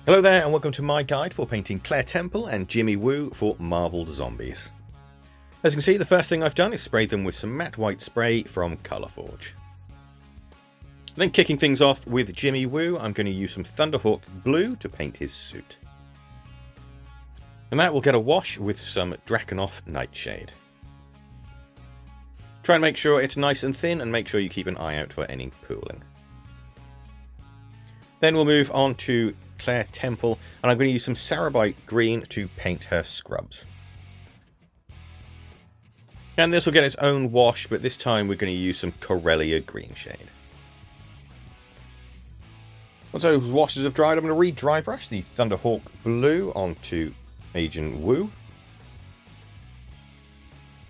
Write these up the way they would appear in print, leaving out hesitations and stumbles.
Hello there and welcome to my guide for painting Claire Temple and Jimmy Woo for Marveled Zombies. As you can see, the first thing I've done is spray them with some matte white spray from Colourforge. Then kicking things off with Jimmy Woo, I'm going to use some Thunderhawk blue to paint his suit. And that will get a wash with some Drakenhof Nightshade. Try and make sure it's nice and thin and make sure you keep an eye out for any pooling. Then we'll move on to Claire Temple, and I'm going to use some Sarabite green to paint her scrubs. And this will get its own wash, but this time we're going to use some Corellia green shade. Once those washes have dried, I'm going to re-dry brush the Thunderhawk blue onto Agent Woo.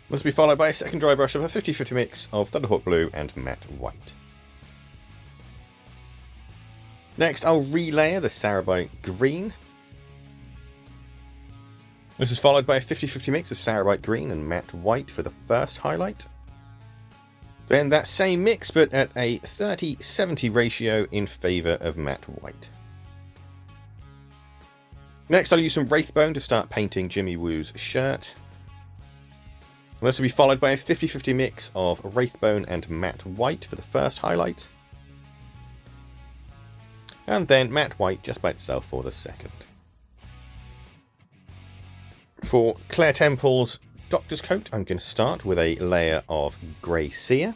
This will be followed by a second dry brush of a 50-50 mix of Thunderhawk blue and matte white. Next, I'll relayer the Sarabite green. This is followed by a 50-50 mix of Sarabite green and matte white for the first highlight. Then that same mix, but at a 30-70 ratio in favour of matte white. Next, I'll use some Wraithbone to start painting Jimmy Woo's shirt. And this will be followed by a 50-50 mix of Wraithbone and matte white for the first highlight. And then matte white just by itself for the second. For Claire Temple's Doctor's Coat, I'm going to start with a layer of Grey Seer.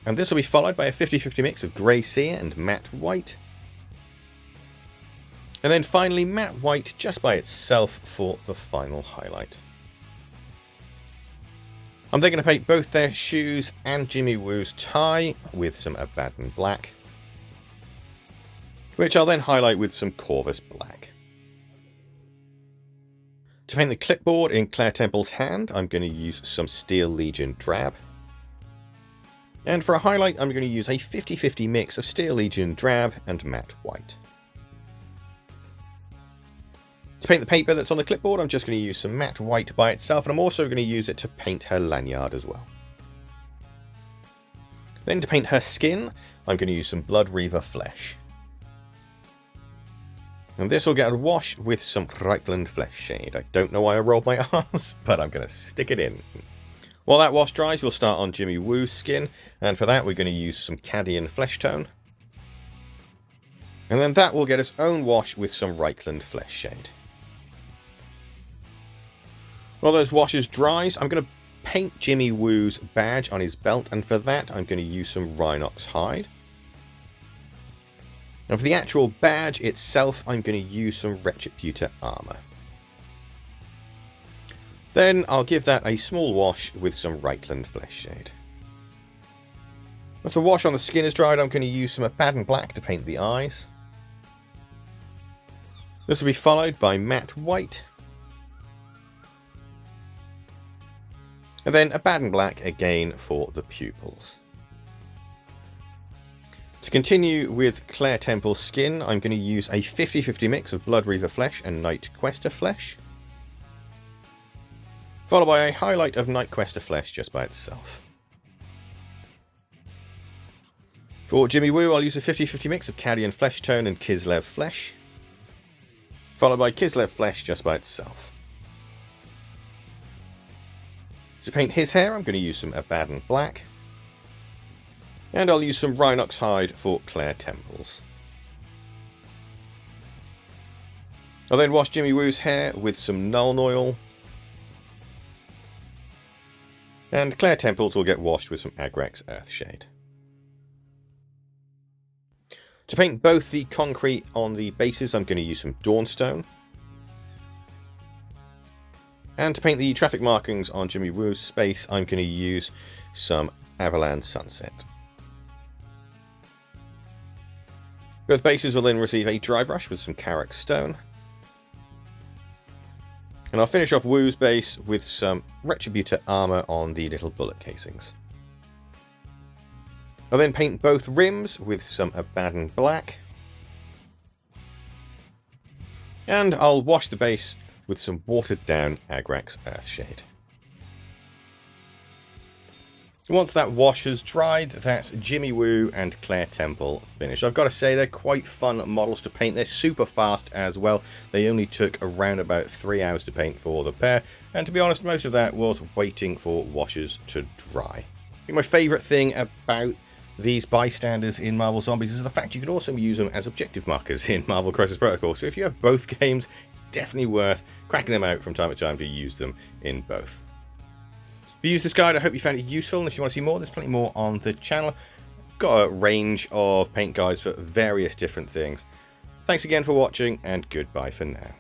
And this will be followed by a 50-50 mix of Grey Seer and matte white. And then finally matte white just by itself for the final highlight. I'm then going to paint both their shoes and Jimmy Woo's tie with some Abaddon black, which I'll then highlight with some Corvus black. To paint the clipboard in Claire Temple's hand, I'm going to use some Steel Legion drab. And for a highlight, I'm going to use a 50-50 mix of Steel Legion drab and matte white. To paint the paper that's on the clipboard, I'm just going to use some matte white by itself, and I'm also going to use it to paint her lanyard as well. Then to paint her skin, I'm going to use some Blood Reaver flesh. And this will get a wash with some Reikland flesh shade. I don't know why I rolled my R's, but I'm going to stick it in. While that wash dries, we'll start on Jimmy Woo's skin, and for that we're going to use some Cadian flesh tone. And then that will get its own wash with some Reikland flesh shade. While those washes dries, I'm going to paint Jimmy Woo's badge on his belt, and for that I'm going to use some Rhinox hide. And for the actual badge itself, I'm going to use some Retributor armor. Then I'll give that a small wash with some Reikland flesh shade. Once the wash on the skin is dried, I'm going to use some Abaddon black to paint the eyes. This will be followed by matte white. And then Abaddon black again for the pupils. To continue with Claire Temple's skin, I'm going to use a 50-50 mix of Blood Reaver flesh and Night Quester flesh, followed by a highlight of Night Quester flesh just by itself. For Jimmy Woo, I'll use a 50-50 mix of Cadian flesh tone and Kislev flesh, followed by Kislev flesh just by itself. To paint his hair, I'm going to use some Abaddon black. And I'll use some Rhinox hide for Claire Temple's. I'll then wash Jimmy Woo's hair with some Nuln Oil. And Claire Temple's will get washed with some Agrax Earthshade. To paint both the concrete on the bases, I'm going to use some Dawnstone. And to paint the traffic markings on Jimmy Woo's space, I'm going to use some Avalan Sunset. Both bases will then receive a dry brush with some Karak Stone. And I'll finish off Woo's base with some Retributor armor on the little bullet casings. I'll then paint both rims with some Abaddon black. And I'll wash the base with some watered down Agrax Earthshade. Once that wash has dried, that's Jimmy Woo and Claire Temple finished. I've got to say, they're quite fun models to paint. They're super fast as well. They only took around about 3 hours to paint for the pair, and to be honest, most of that was waiting for washes to dry. I think my favourite thing about these bystanders in Marvel Zombies is the fact you can also use them as objective markers in Marvel Crisis Protocol. So if you have both games, it's definitely worth cracking them out from time to time to use them in both. If you used this guide, I hope you found it useful, and if you want to see more, there's plenty more on the channel. Got a range of paint guides for various different things. Thanks again for watching, and goodbye for now.